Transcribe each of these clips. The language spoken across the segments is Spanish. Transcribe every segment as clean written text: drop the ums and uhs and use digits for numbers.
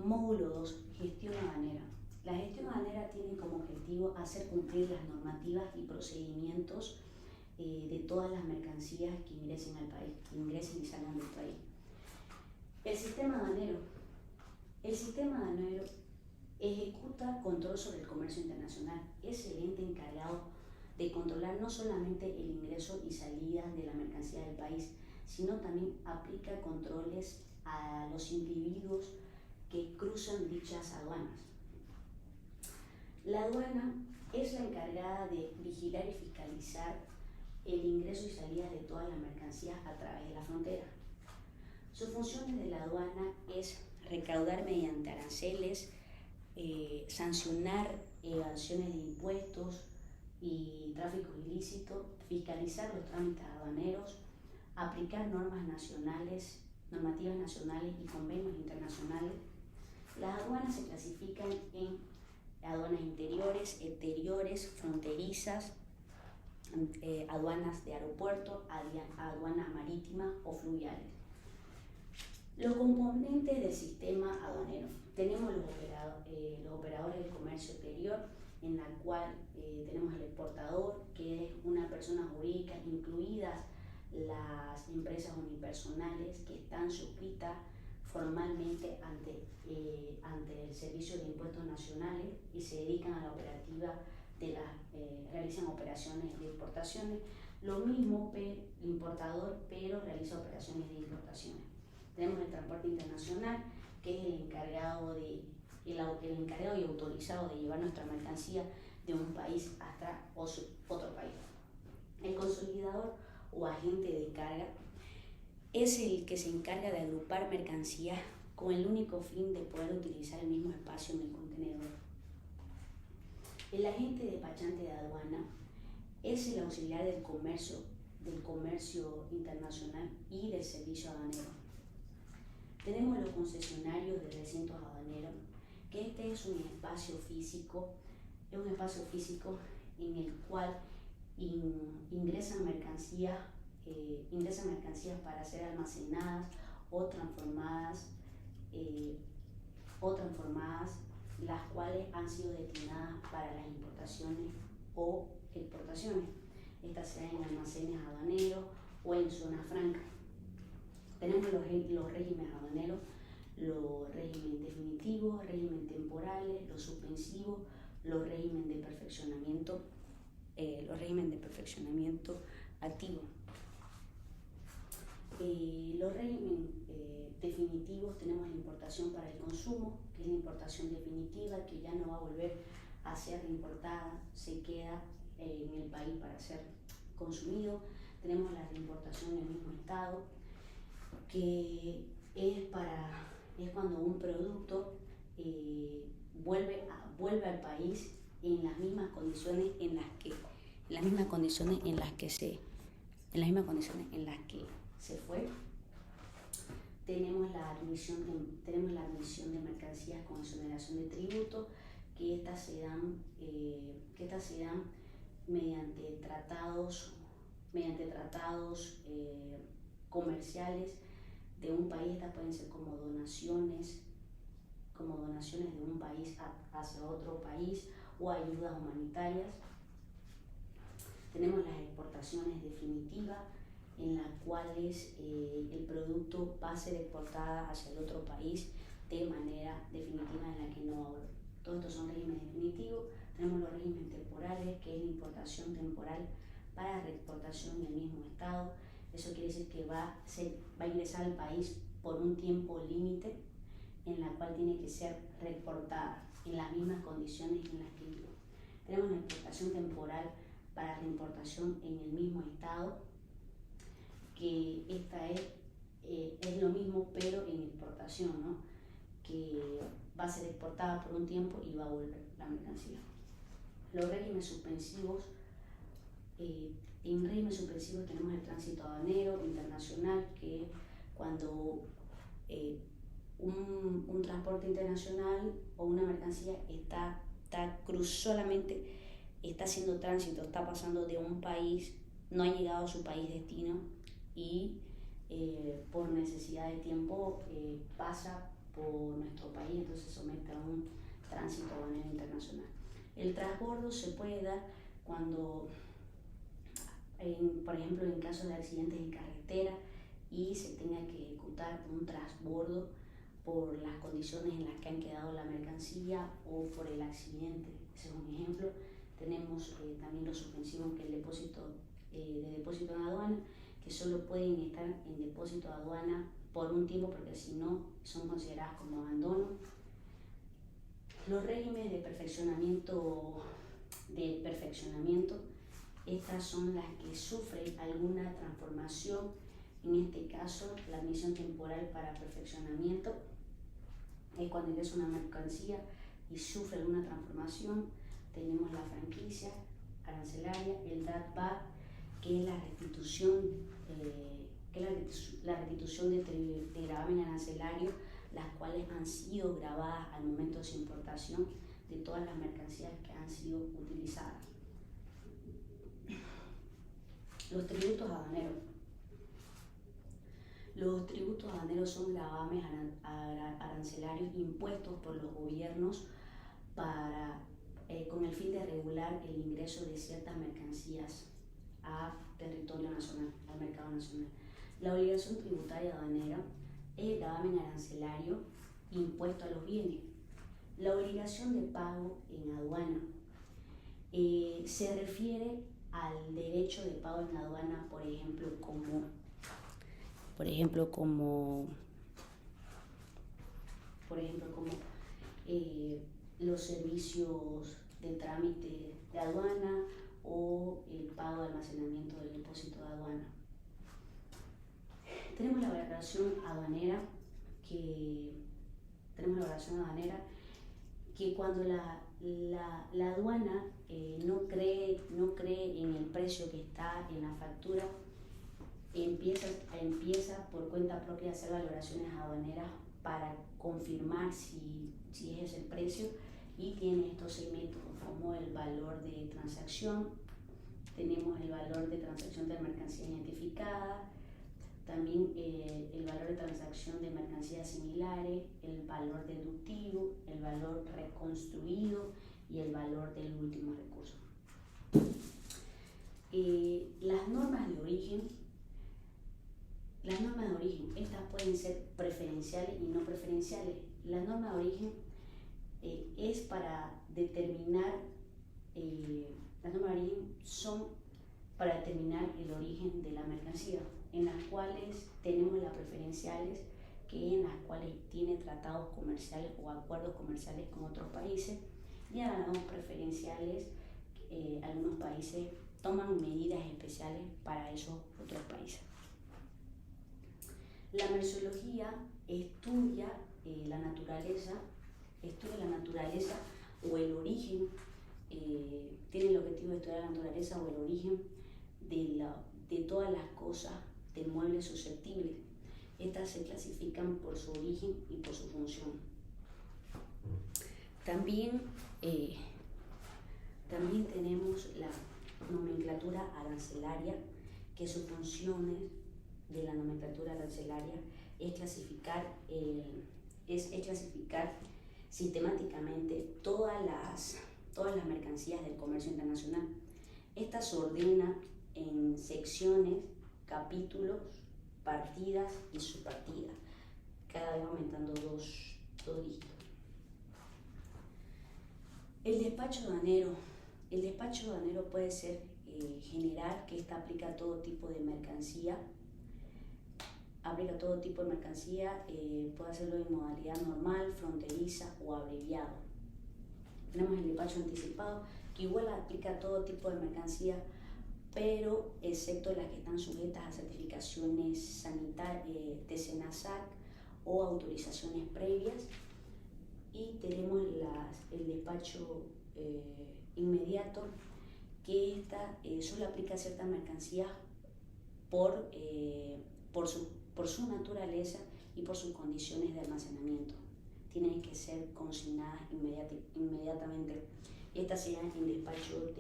Módulo 2, gestión aduanera. La gestión aduanera tiene como objetivo hacer cumplir las normativas y procedimientos de todas las mercancías que ingresen al país, que ingresen y salgan del país. El sistema aduanero. El sistema aduanero ejecuta control sobre el comercio internacional. Es el ente encargado de controlar no solamente el ingreso y salida de la mercancía del país, sino también aplica controles a los individuos que cruzan dichas aduanas. La aduana es la encargada de vigilar y fiscalizar el ingreso y salida de todas las mercancías a través de la frontera. Sus funciones de la aduana es recaudar mediante aranceles, sancionar evasión de impuestos y tráfico ilícito, fiscalizar los trámites aduaneros, aplicar normativas nacionales y convenios internacionales. Las aduanas se clasifican en aduanas interiores, exteriores, fronterizas, aduanas de aeropuerto, aduanas marítimas o fluviales. Los componentes del sistema aduanero. Tenemos los operadores del comercio exterior, en la cual tenemos el exportador, que es una persona jurídica, incluidas las empresas unipersonales que están suscritas formalmente ante el Servicio de Impuestos Nacionales y se dedican a la operativa realizan operaciones de exportaciones. Lo mismo el importador, pero realiza operaciones de importaciones. Tenemos el transporte internacional, que es el encargado y autorizado de llevar nuestra mercancía de un país hasta otro país. El consolidador o agente de carga es el que se encarga de agrupar mercancías con el único fin de poder utilizar el mismo espacio en el contenedor. El agente despachante de aduana es el auxiliar del comercio internacional y del servicio aduanero. Tenemos los concesionarios de recintos aduaneros, que este es un espacio físico en el cual ingresan mercancías para ser almacenadas o transformadas, las cuales han sido destinadas para las importaciones o exportaciones. Estas se dan en almacenes aduaneros o en zonas francas. Tenemos los regímenes aduaneros, los regímenes definitivos, regímenes temporales, los suspensivos, los regímenes de perfeccionamiento activo. Los regímenes definitivos tenemos la importación para el consumo, que es la importación definitiva, que ya no va a volver a ser reimportada, se queda en el país para ser consumido. Tenemos la reimportación en el mismo estado, que es cuando un producto vuelve al país en las mismas condiciones en las que se fue. Tenemos la admisión de mercancías con exoneración de tributo, que estas se dan mediante tratados comerciales de un país. Estas pueden ser como donaciones de un país hacia otro país o ayudas humanitarias. Tenemos las exportaciones definitivas, en las cuales el producto va a ser exportada hacia el otro país de manera definitiva, en la que no va a volver. Todos estos son regímenes definitivos. Tenemos los regímenes temporales, que es la importación temporal para reexportación en el mismo estado. Eso quiere decir que va a ingresar al país por un tiempo límite, en la cual tiene que ser reexportada en las mismas condiciones en las que vive. Tenemos la exportación temporal para reimportación en el mismo estado, que esta es lo mismo pero en exportación, ¿no? Que va a ser exportada por un tiempo y va a volver la mercancía. Los regímenes suspensivos. En régimen suspensivo tenemos el tránsito aduanero internacional, que es cuando un transporte internacional o una mercancía solamente está haciendo tránsito, está pasando de un país, no ha llegado a su país destino y por necesidad de tiempo pasa por nuestro país, entonces se somete a un tránsito aduanero internacional. El transbordo se puede dar cuando, por ejemplo, en caso de accidentes en carretera y se tenga que ejecutar un transbordo por las condiciones en las que han quedado la mercancía o por el accidente. Ese es un ejemplo. Tenemos también los suspensivos, que es el depósito de depósito en aduana, que solo pueden estar en depósito de aduana por un tiempo, porque si no son consideradas como abandono. Los regímenes de perfeccionamiento, estas son las que sufren alguna transformación. En este caso, la admisión temporal para perfeccionamiento es cuando ingresa una mercancía y sufre alguna transformación. Tenemos la franquicia arancelaria, el DAT-VAT, que es la restitución, de gravamen arancelario, las cuales han sido grabadas al momento de su importación de todas las mercancías que han sido utilizadas. Los tributos aduaneros. Los tributos aduaneros son gravames arancelarios impuestos por los gobiernos con el fin de regular el ingreso de ciertas mercancías a territorio nacional, al mercado nacional. La obligación tributaria aduanera es el gravamen arancelario impuesto a los bienes. La obligación de pago en aduana se refiere al derecho de pago en aduana, por ejemplo, como los servicios de trámite de aduana o el pago de almacenamiento del depósito de aduana. Tenemos la valoración aduanera, que cuando la aduana no cree en el precio que está en la factura, empieza por cuenta propia a hacer valoraciones aduaneras para confirmar si es el precio, y tiene estos 6 métodos, como el valor de transacción. Tenemos el valor de transacción de mercancía identificada, también el valor de transacción de mercancías similares, el valor deductivo, el valor reconstruido y el valor del último recurso. Las normas de origen, estas pueden ser preferenciales y no preferenciales. Las normas de origen es para determinar, las normas de origen son para determinar el origen de la mercancía, en las cuales tenemos las preferenciales, en las cuales tiene tratados comerciales o acuerdos comerciales con otros países, y a las preferenciales, algunos países toman medidas especiales para esos otros países. La merciología estudia la naturaleza o el origen, tiene el objetivo de estudiar la naturaleza o el origen de todas las cosas del mueble susceptible. Estas se clasifican por su origen y por su función. También tenemos la nomenclatura arancelaria, que sus funciones de la nomenclatura arancelaria es clasificar sistemáticamente todas las mercancías del comercio internacional. Esta se ordena en secciones, capítulos, partidas y subpartidas, cada vez aumentando dos dígitos. El despacho aduanero puede ser general, que esta aplica a todo tipo de mercancía. Puede hacerlo en modalidad normal, fronteriza o abreviado. Tenemos el despacho anticipado, que igual aplica a todo tipo de mercancía, pero excepto las que están sujetas a certificaciones sanitarias de SENASAC o autorizaciones previas. Y tenemos el despacho inmediato, que solo aplica a ciertas mercancías por su naturaleza y por sus condiciones de almacenamiento. Tienen que ser consignadas inmediatamente. Esta se da en despacho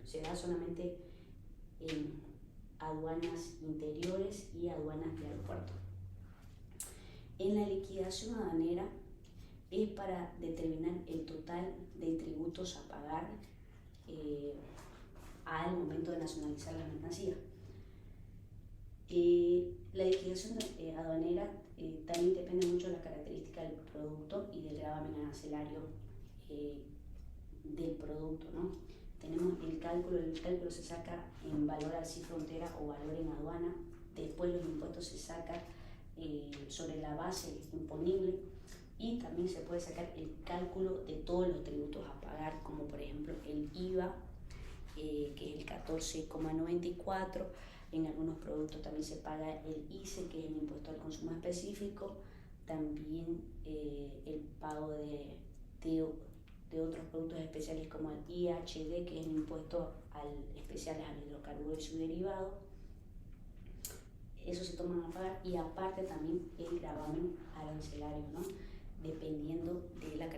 se da solamente en aduanas interiores y aduanas de aeropuerto. En la liquidación aduanera es para determinar el total de tributos a pagar al momento de nacionalizar la mercancía. La liquidación aduanera también depende mucho de las características del producto y del gravamen arancelario del producto, ¿no? Tenemos el cálculo se saca en valor al sí frontera o valor en aduana, después los impuestos se sacan sobre la base imponible y también se puede sacar el cálculo de todos los tributos a pagar, como por ejemplo el IVA, que es el 14,94. En algunos productos también se paga el ICE, que es el impuesto al consumo específico, también el pago de otros productos especiales como el IHD, que es el impuesto especial al hidrocarburo y su derivado. Eso se toman a pagar, y aparte también el gravamen arancelario, ¿no? Dependiendo de la